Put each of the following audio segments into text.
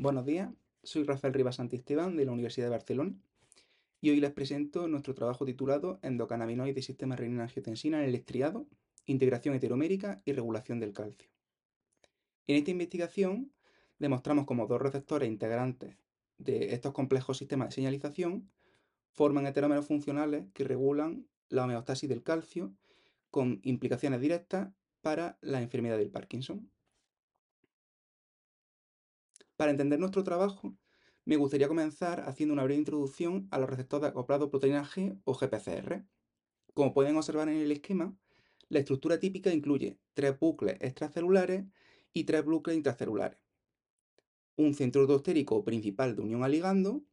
Buenos días, soy Rafael Rivas Santisteban de la Universidad de Barcelona y hoy les presento nuestro trabajo titulado Endocannabinoides y sistema renina-angiotensina en el estriado, integración heteromérica y regulación del calcio. En esta investigación demostramos cómo dos receptores integrantes de estos complejos sistemas de señalización forman heterómeros funcionales que regulan la homeostasis del calcio con implicaciones directas para la enfermedad del Parkinson. Para entender nuestro trabajo, me gustaría comenzar haciendo una breve introducción a los receptores de acoplado proteína G o GPCR. Como pueden observar en el esquema, la estructura típica incluye tres bucles extracelulares y tres bucles intracelulares, un centro endotérico principal de unión a ligando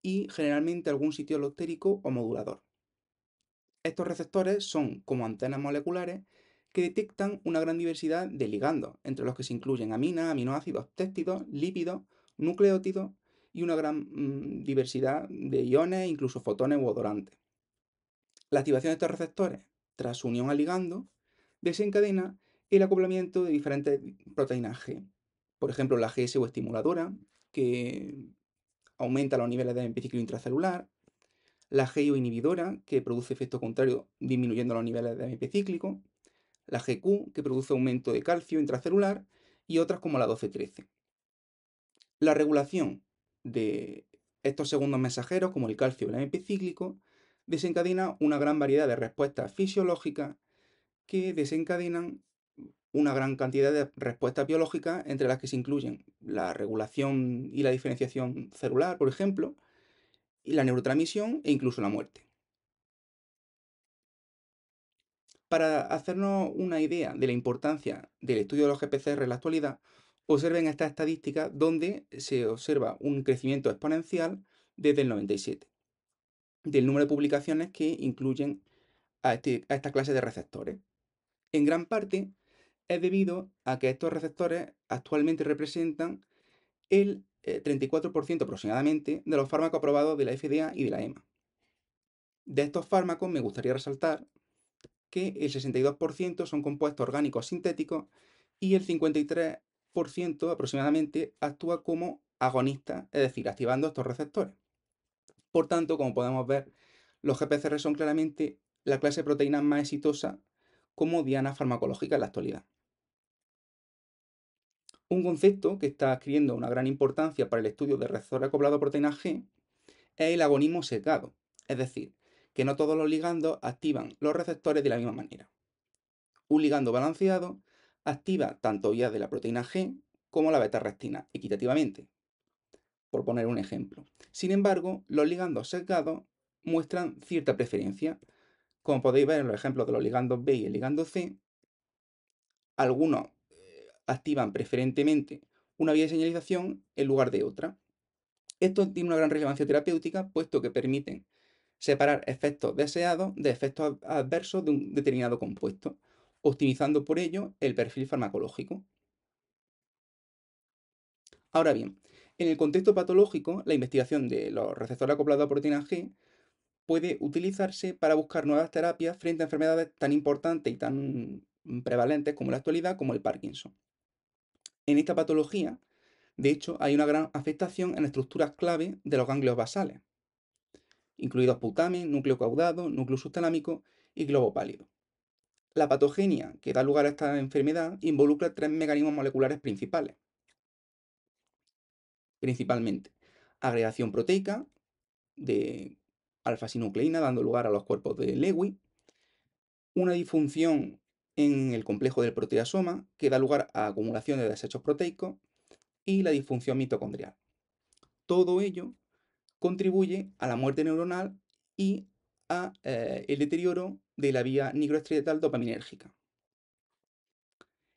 y generalmente algún sitio alostérico o modulador. Estos receptores son como antenas moleculares que detectan una gran diversidad de ligandos, entre los que se incluyen aminas, aminoácidos, péptidos, lípidos, nucleótidos y una gran diversidad de iones, incluso fotones u odorantes. La activación de estos receptores, tras su unión al ligando, desencadena el acoplamiento de diferentes proteínas G. Por ejemplo, la GS o estimuladora, que aumenta los niveles de AMP ciclo intracelular, la GIO inhibidora, que produce efecto contrario disminuyendo los niveles de AMP cíclico, la GQ, que produce aumento de calcio intracelular, y otras como la 12-13. La regulación de estos segundos mensajeros, como el calcio y el AMP cíclico, desencadena una gran variedad de respuestas fisiológicas que desencadenan una gran cantidad de respuestas biológicas, entre las que se incluyen la regulación y la diferenciación celular, por ejemplo, y la neurotransmisión e incluso la muerte. Para hacernos una idea de la importancia del estudio de los GPCR en la actualidad, observen esta estadística donde se observa un crecimiento exponencial desde el 97 del número de publicaciones que incluyen a esta clase de receptores. En gran parte es debido a que estos receptores actualmente representan el 34% aproximadamente de los fármacos aprobados de la FDA y de la EMA. De estos fármacos me gustaría resaltar que el 62% son compuestos orgánicos sintéticos y el 53% aproximadamente actúa como agonista, es decir, activando estos receptores. Por tanto, como podemos ver, los GPCR son claramente la clase de proteínas más exitosa como diana farmacológica en la actualidad. Un concepto que está adquiriendo una gran importancia para el estudio de receptor acoplado a proteína G es el agonismo sesgado, es decir, que no todos los ligandos activan los receptores de la misma manera. Un ligando balanceado activa tanto vías de la proteína G como la beta-arrestina equitativamente, por poner un ejemplo. Sin embargo, los ligandos sesgados muestran cierta preferencia. Como podéis ver en los ejemplos de los ligandos B y el ligando C, algunos activan preferentemente una vía de señalización en lugar de otra. Esto tiene una gran relevancia terapéutica, puesto que permiten separar efectos deseados de efectos adversos de un determinado compuesto, optimizando por ello el perfil farmacológico. Ahora bien, en el contexto patológico, la investigación de los receptores acoplados a proteína G puede utilizarse para buscar nuevas terapias frente a enfermedades tan importantes y tan prevalentes como la actualidad, como el Parkinson. En esta patología, de hecho, hay una gran afectación en estructuras clave de los ganglios basales, incluidos putamen, núcleo caudado, núcleo subtalámico y globo pálido. La patogenia que da lugar a esta enfermedad involucra tres mecanismos moleculares principalmente agregación proteica de alfa-sinucleína, dando lugar a los cuerpos de Lewy, una disfunción en el complejo del proteasoma, que da lugar a acumulación de desechos proteicos, y la disfunción mitocondrial. Todo ello contribuye a la muerte neuronal y a el deterioro de la vía nigroestriatal dopaminérgica.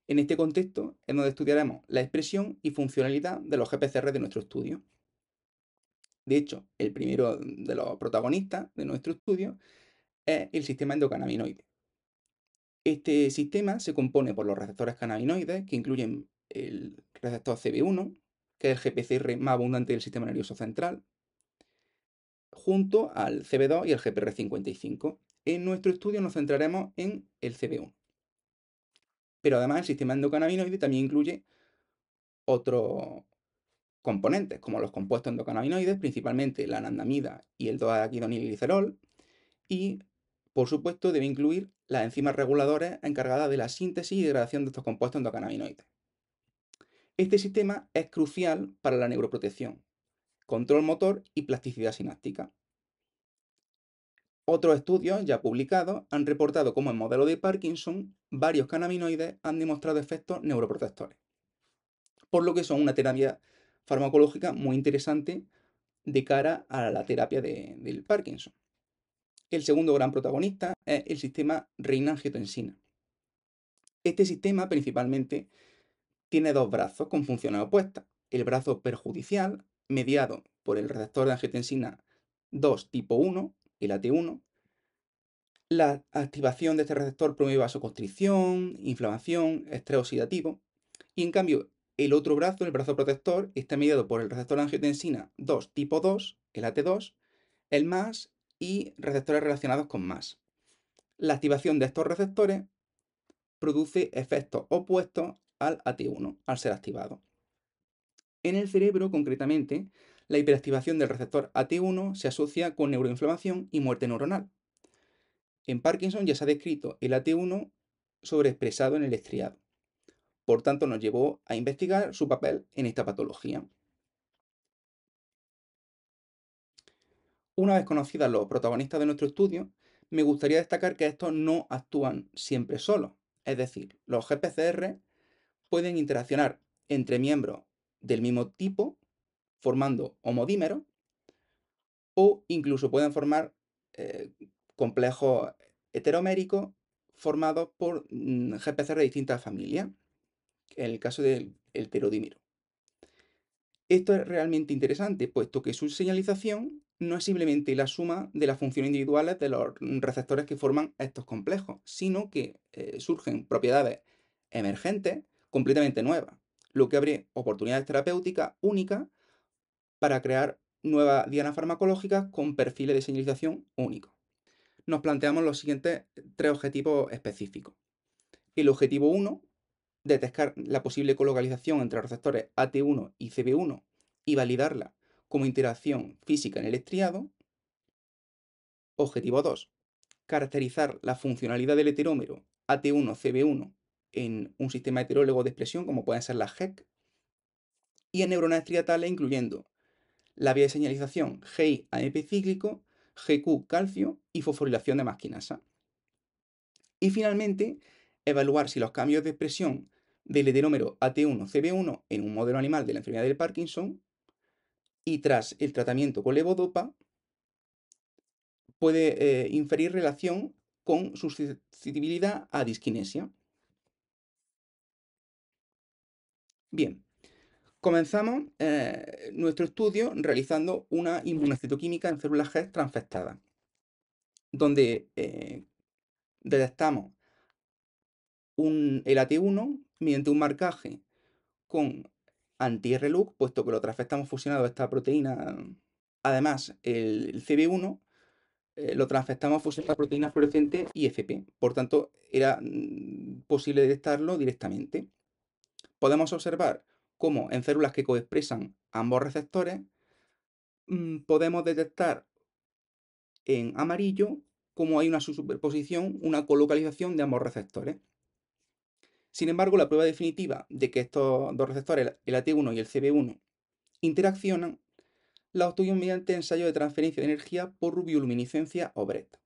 En este contexto es donde estudiaremos la expresión y funcionalidad de los GPCR de nuestro estudio. De hecho, el primero de los protagonistas de nuestro estudio es el sistema endocannabinoide. Este sistema se compone por los receptores cannabinoides, que incluyen el receptor CB1, que es el GPCR más abundante del sistema nervioso central, junto al CB2 y el GPR55. En nuestro estudio nos centraremos en el CB1. Pero además el sistema endocannabinoide también incluye otros componentes, como los compuestos endocannabinoides, principalmente la anandamida y el 2-arquidonilglicerol, y, por supuesto, debe incluir las enzimas reguladoras encargadas de la síntesis y degradación de estos compuestos endocannabinoides. Este sistema es crucial para la neuroprotección, control motor y plasticidad sináptica. Otros estudios ya publicados han reportado cómo en modelos de Parkinson varios cannabinoides han demostrado efectos neuroprotectores, por lo que son una terapia farmacológica muy interesante de cara a la terapia del Parkinson. El segundo gran protagonista es el sistema renin-angiotensina. Este sistema principalmente tiene dos brazos con funciones opuestas. El brazo perjudicial, mediado por el receptor de angiotensina 2 tipo 1, el AT1. La activación de este receptor promueve vasoconstricción, inflamación, estrés oxidativo. Y en cambio, el otro brazo, el brazo protector, está mediado por el receptor de angiotensina 2 tipo 2, el AT2, el MAS y receptores relacionados con MAS. La activación de estos receptores produce efectos opuestos al AT1 al ser activado. En el cerebro, concretamente, la hiperactivación del receptor AT1 se asocia con neuroinflamación y muerte neuronal. En Parkinson ya se ha descrito el AT1 sobreexpresado en el estriado. Por tanto, nos llevó a investigar su papel en esta patología. Una vez conocidos los protagonistas de nuestro estudio, me gustaría destacar que estos no actúan siempre solos. Es decir, los GPCR pueden interaccionar entre miembros del mismo tipo, formando homodímeros, o incluso pueden formar complejos heteroméricos formados por GPCR de distintas familias, en el caso del heterodímero. Esto es realmente interesante, puesto que su señalización no es simplemente la suma de las funciones individuales de los receptores que forman estos complejos, sino que surgen propiedades emergentes completamente nuevas, lo que abre oportunidades terapéuticas únicas para crear nuevas dianas farmacológicas con perfiles de señalización únicos. Nos planteamos los siguientes tres objetivos específicos. El objetivo 1, detectar la posible colocalización entre los receptores AT1 y CB1 y validarla como interacción física en el estriado. Objetivo 2, caracterizar la funcionalidad del heterómero AT1-CB1 en un sistema heterólogo de expresión como pueden ser las HEC y en neuronas estriatales incluyendo la vía de señalización GI-AMP cíclico, GQ calcio y fosforilación de masquinasa. Y finalmente, evaluar si los cambios de expresión del heterómero AT1-CB1 en un modelo animal de la enfermedad del Parkinson y tras el tratamiento con levodopa puede inferir relación con susceptibilidad a disquinesia. Bien, comenzamos nuestro estudio realizando una inmunocitoquímica en células G transfectadas, donde detectamos el AT1 mediante un marcaje con anti-RLUC, puesto que lo transfectamos fusionado a esta proteína. Además, el CB1 lo transfectamos fusionado a la proteína fluorescente IFP. Por tanto, era posible detectarlo directamente. Podemos observar cómo en células que coexpresan ambos receptores podemos detectar en amarillo cómo hay una superposición, una colocalización de ambos receptores. Sin embargo, la prueba definitiva de que estos dos receptores, el AT1 y el CB1, interaccionan, la obtuvimos mediante ensayo de transferencia de energía por bioluminiscencia o BRET,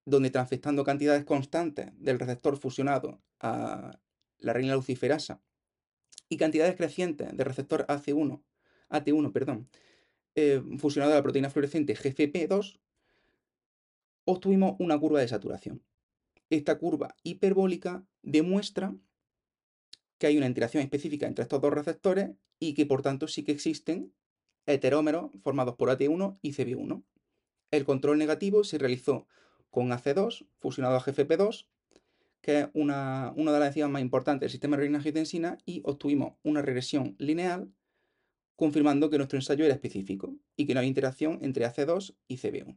donde transfectando cantidades constantes del receptor fusionado a la renina luciferasa y cantidades crecientes del receptor AT1, fusionado a la proteína fluorescente GFP2, obtuvimos una curva de saturación. Esta curva hiperbólica demuestra que hay una interacción específica entre estos dos receptores y que por tanto sí que existen heterómeros formados por AT1 y CB1. El control negativo se realizó con AC2 fusionado a GFP2, que es una de las enzimas más importantes del sistema de renina-angiotensina, y obtuvimos una regresión lineal confirmando que nuestro ensayo era específico y que no había interacción entre AC2 y CB1.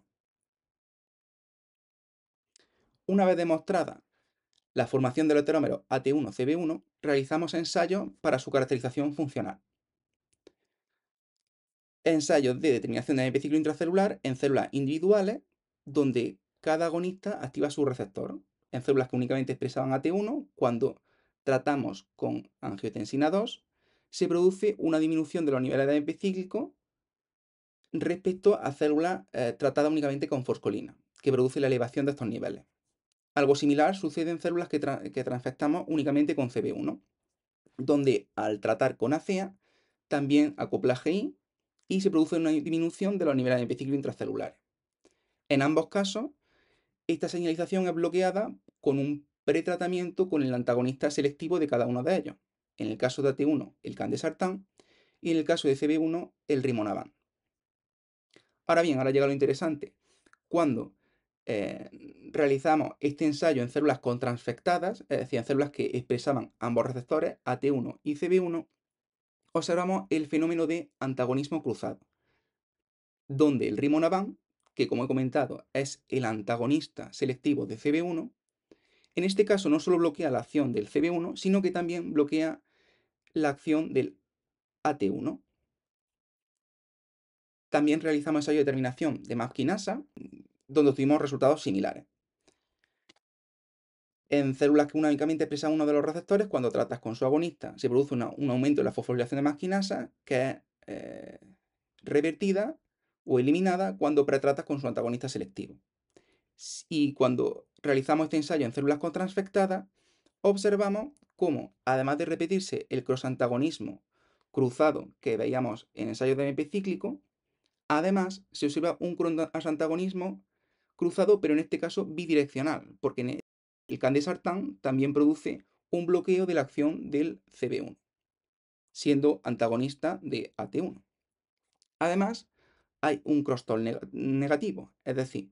Una vez demostrada la formación del heterómero AT1-CB1, realizamos ensayos para su caracterización funcional. ensayos de determinación de epiciclo intracelular en células individuales, donde cada agonista activa su receptor. En células que únicamente expresaban AT1, cuando tratamos con angiotensina 2, se produce una disminución de los niveles de epicíclico respecto a células tratadas únicamente con foscolina, que produce la elevación de estos niveles. Algo similar sucede en células que transfectamos únicamente con CB1, donde al tratar con ACEA también acopla GI y se produce una disminución de los niveles de epiciclo intracelulares. En ambos casos, esta señalización es bloqueada con un pretratamiento con el antagonista selectivo de cada uno de ellos. En el caso de AT1, el candesartán, y en el caso de CB1, el rimonabant. Ahora bien, ahora llega lo interesante. Cuando realizamos este ensayo en células contransfectadas, es decir, en células que expresaban ambos receptores, AT1 y CB1, observamos el fenómeno de antagonismo cruzado, donde el rimonabant, que como he comentado es el antagonista selectivo de CB1, en este caso no solo bloquea la acción del CB1, sino que también bloquea la acción del AT1. También realizamos ensayo de determinación de MAP quinasa, donde obtuvimos resultados similares. En células que únicamente expresan uno de los receptores, cuando tratas con su agonista, se produce un aumento en la fosforilación de MAP quinasa, que es revertida o eliminada cuando pretratas con su antagonista selectivo. Y cuando realizamos este ensayo en células contransfectadas, observamos cómo, además de repetirse el crosantagonismo cruzado que veíamos en ensayos de MP cíclico, además se observa un crosantagonismo cruzado, pero en este caso bidireccional, porque el candesartán también produce un bloqueo de la acción del CB1, siendo antagonista de AT1. Además, hay un crosstalk negativo, es decir,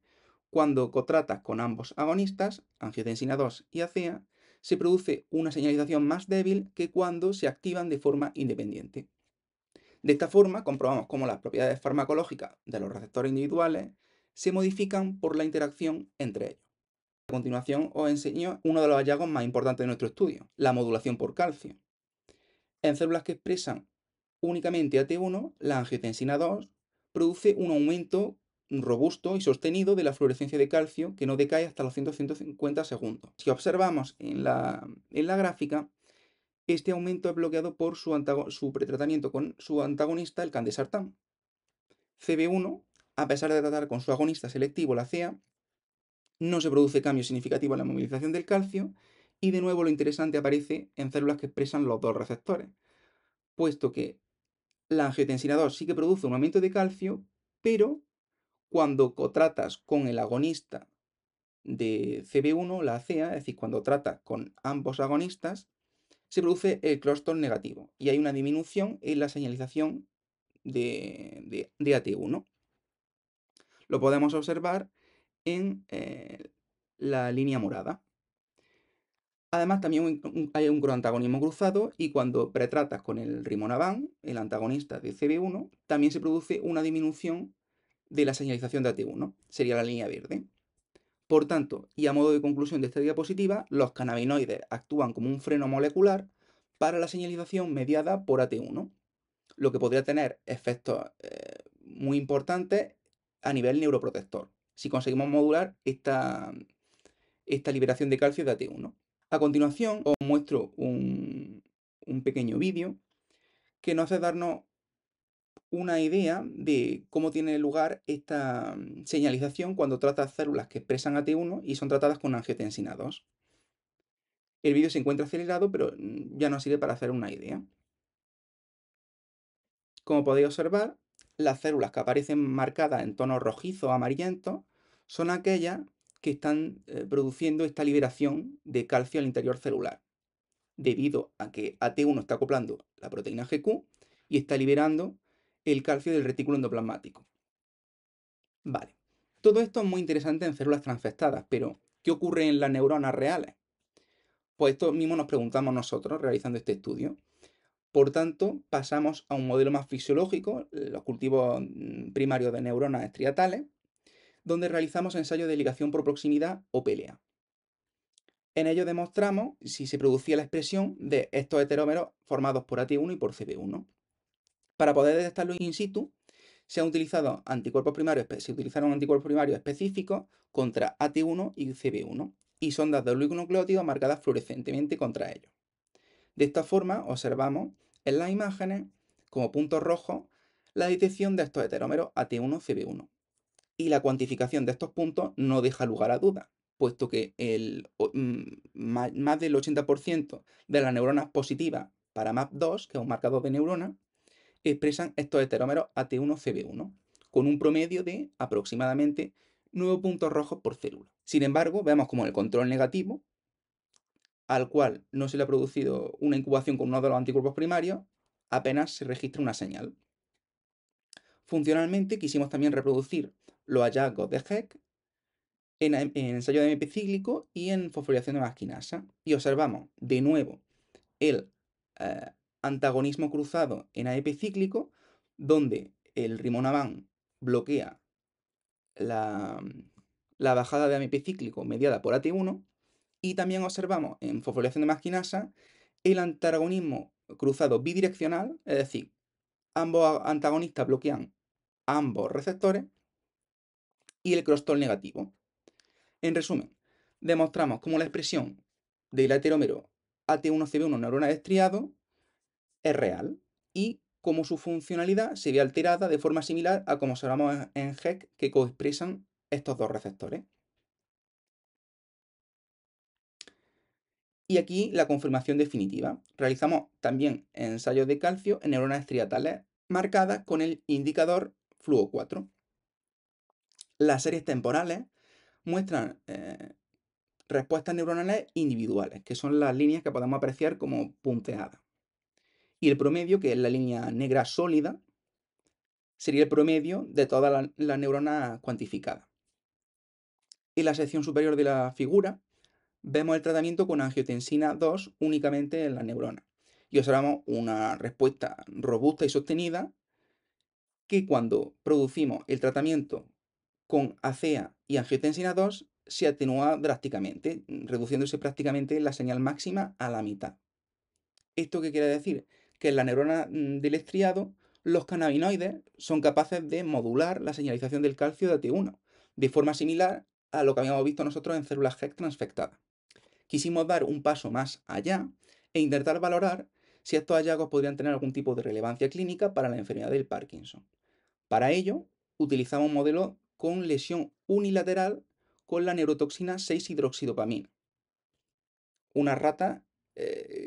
cuando cotratas con ambos agonistas, angiotensina 2 y ACEA, se produce una señalización más débil que cuando se activan de forma independiente. De esta forma, comprobamos cómo las propiedades farmacológicas de los receptores individuales se modifican por la interacción entre ellos. A continuación os enseño uno de los hallazgos más importantes de nuestro estudio, la modulación por calcio. En células que expresan únicamente AT1, la angiotensina 2 produce un aumento robusto y sostenido de la fluorescencia de calcio que no decae hasta los 100-150 segundos. Si observamos en la gráfica, este aumento es bloqueado por su pretratamiento con su antagonista, el candesartán. CB1, a pesar de tratar con su agonista selectivo, la CEA, no se produce cambio significativo en la movilización del calcio y de nuevo lo interesante aparece en células que expresan los dos receptores, puesto que la angiotensina 2 sí que produce un aumento de calcio, pero cuando cotratas con el agonista de CB1, la ACEA, es decir, cuando tratas con ambos agonistas, se produce el crosstalk negativo y hay una disminución en la señalización de AT1. Lo podemos observar en la línea morada. Además, también hay un croantagonismo cruzado y cuando pretratas con el rimonabant, el antagonista de CB1, también se produce una disminución de la señalización de AT1, sería la línea verde. Por tanto, y a modo de conclusión de esta diapositiva, los cannabinoides actúan como un freno molecular para la señalización mediada por AT1, lo que podría tener efectos muy importantes a nivel neuroprotector, si conseguimos modular esta liberación de calcio de AT1. A continuación os muestro un pequeño vídeo que nos hace darnos una idea de cómo tiene lugar esta señalización cuando tratas células que expresan AT1 y son tratadas con angiotensina 2. El vídeo se encuentra acelerado, pero ya nos sirve para hacer una idea. Como podéis observar, las células que aparecen marcadas en tonos rojizos o amarillentos son aquellas que están produciendo esta liberación de calcio al interior celular, debido a que AT1 está acoplando la proteína GQ y está liberando el calcio del retículo endoplasmático. Vale, todo esto es muy interesante en células transfectadas, pero ¿qué ocurre en las neuronas reales? Pues esto mismo nos preguntamos nosotros realizando este estudio. Por tanto, pasamos a un modelo más fisiológico, los cultivos primarios de neuronas estriatales, donde realizamos ensayos de ligación por proximidad o PLA. En ello demostramos si se producía la expresión de estos heterómeros formados por AT1 y por CB1. Para poder detectarlo in situ, se utilizaron anticuerpos primarios específicos contra AT1 y CB1 y sondas de oligonucleótidos marcadas fluorescentemente contra ellos. De esta forma observamos en las imágenes como puntos rojos la detección de estos heterómeros AT1-CB1 y la cuantificación de estos puntos no deja lugar a dudas, puesto que más del 80% de las neuronas positivas para MAP2, que es un marcador de neuronas, expresan estos heterómeros AT1-CB1, con un promedio de aproximadamente 9 puntos rojos por célula. Sin embargo, vemos como el control negativo, al cual no se le ha producido una incubación con uno de los anticuerpos primarios, apenas se registra una señal. Funcionalmente quisimos también reproducir los hallazgos de Heck en ensayo de AMP cíclico y en fosforilación de masquinasa, y observamos de nuevo el antagonismo cruzado en AEP cíclico, donde el rimonabant bloquea la bajada de AMP cíclico mediada por AT1, y también observamos en fosforilación de masquinasa el antagonismo cruzado bidireccional, es decir, ambos antagonistas bloquean ambos receptores, y el crosstalk negativo. En resumen, demostramos cómo la expresión del heterómero AT1-CB1 neurona de estriado es real y cómo su funcionalidad se ve alterada de forma similar a como observamos en Heck, que coexpresan estos dos receptores. Y aquí la confirmación definitiva. Realizamos también ensayos de calcio en neuronas estriatales marcadas con el indicador FLUO4. Las series temporales muestran respuestas neuronales individuales, que son las líneas que podemos apreciar como punteadas. Y el promedio, que es la línea negra sólida, sería el promedio de todas las neuronas cuantificadas. En la sección superior de la figura vemos el tratamiento con angiotensina 2 únicamente en las neuronas y observamos una respuesta robusta y sostenida que cuando producimos el tratamiento con ACEA y angiotensina 2 se atenúa drásticamente, reduciéndose prácticamente la señal máxima a la mitad. ¿Esto qué quiere decir? Que en la neurona del estriado los cannabinoides son capaces de modular la señalización del calcio de AT1, de forma similar a lo que habíamos visto nosotros en células Heck transfectadas. Quisimos dar un paso más allá e intentar valorar si estos hallazgos podrían tener algún tipo de relevancia clínica para la enfermedad del Parkinson. Para ello, utilizamos un modelo con lesión unilateral con la neurotoxina 6-hidroxidopamina. Unas ratas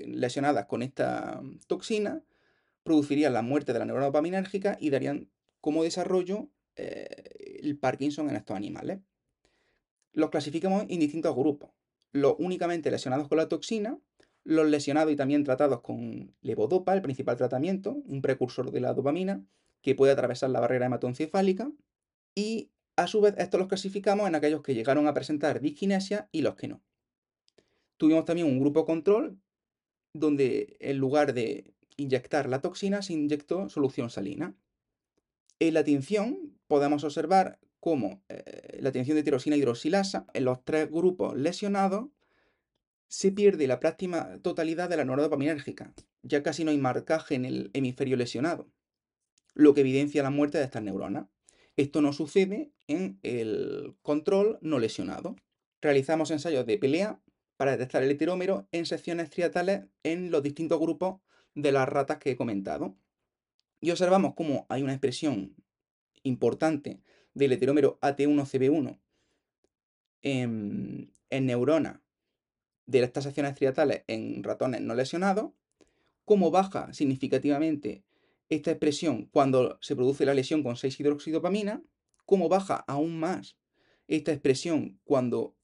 lesionadas con esta toxina producirían la muerte de la neurona dopaminérgica y darían como desarrollo el Parkinson en estos animales. Los clasificamos en distintos grupos. Los únicamente lesionados con la toxina, los lesionados y también tratados con levodopa, el principal tratamiento, un precursor de la dopamina, que puede atravesar la barrera hematoencefálica, y a su vez estos los clasificamos en aquellos que llegaron a presentar disquinesia y los que no. Tuvimos también un grupo control donde en lugar de inyectar la toxina se inyectó solución salina. En la tinción podemos observar cómo la tinción de tirosina hidroxilasa en los tres grupos lesionados se pierde la práctica totalidad de la neurona dopaminérgica. Ya casi no hay marcaje en el hemisferio lesionado, lo que evidencia la muerte de estas neuronas. Esto no sucede en el control no lesionado. Realizamos ensayos de PLA para detectar el heterómero en secciones striatales en los distintos grupos de las ratas que he comentado. Y observamos cómo hay una expresión importante del heterómero AT1-CB1 en neuronas de estas secciones striatales en ratones no lesionados, cómo baja significativamente esta expresión cuando se produce la lesión con 6-hidroxidopamina, cómo baja aún más esta expresión cuando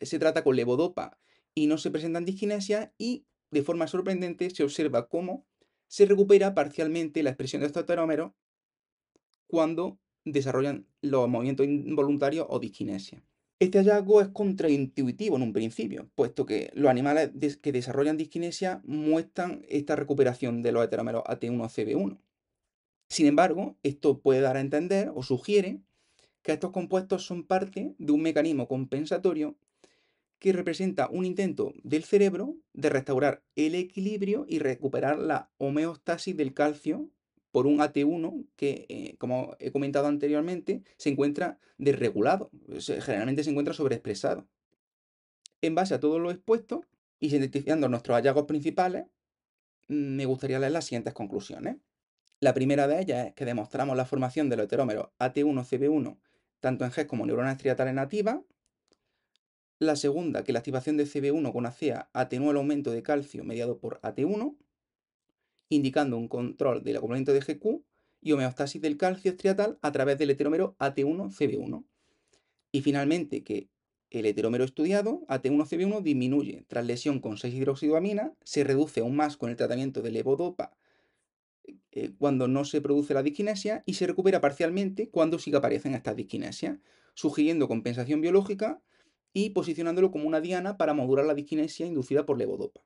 se trata con levodopa y no se presentan diskinesias, y de forma sorprendente se observa cómo se recupera parcialmente la expresión de estos heterómeros cuando desarrollan los movimientos involuntarios o disquinesia. Este hallazgo es contraintuitivo en un principio, puesto que los animales que desarrollan disquinesia muestran esta recuperación de los heterómeros AT1-CB1. Sin embargo, esto puede dar a entender o sugiere que estos compuestos son parte de un mecanismo compensatorio que representa un intento del cerebro de restaurar el equilibrio y recuperar la homeostasis del calcio por un AT1 que, como he comentado anteriormente, se encuentra desregulado, generalmente se encuentra sobreexpresado. En base a todo lo expuesto y sintetizando nuestros hallazgos principales, me gustaría leer las siguientes conclusiones. La primera de ellas es que demostramos la formación de los heterómeros AT1-CB1 tanto en GES como neuronas estriatales nativas. La segunda, que la activación de CB1 con ACEA atenúa el aumento de calcio mediado por AT1, indicando un control del acoplamiento de GQ y homeostasis del calcio estriatal a través del heterómero AT1-CB1. Y finalmente, que el heterómero estudiado, AT1-CB1, disminuye tras lesión con 6-hidroxidoamina, se reduce aún más con el tratamiento de levodopa cuando no se produce la disquinesia y se recupera parcialmente cuando sí que aparecen estas disquinesias, sugiriendo compensación biológica y posicionándolo como una diana para modular la disquinesia inducida por levodopa.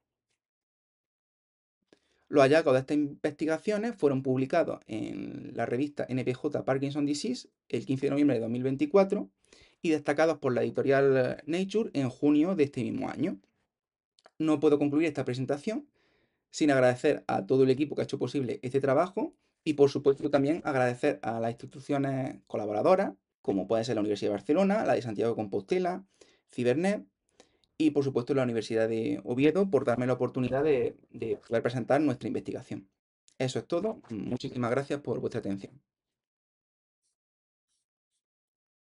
Los hallazgos de estas investigaciones fueron publicados en la revista NPJ Parkinson Disease el 15 de noviembre de 2024 y destacados por la editorial Nature en junio de este mismo año. No puedo concluir esta presentación sin agradecer a todo el equipo que ha hecho posible este trabajo y por supuesto también agradecer a las instituciones colaboradoras, como puede ser la Universidad de Barcelona, la de Santiago de Compostela, Cibernet y por supuesto la Universidad de Oviedo por darme la oportunidad de poder presentar nuestra investigación. Eso es todo. Muchísimas gracias por vuestra atención.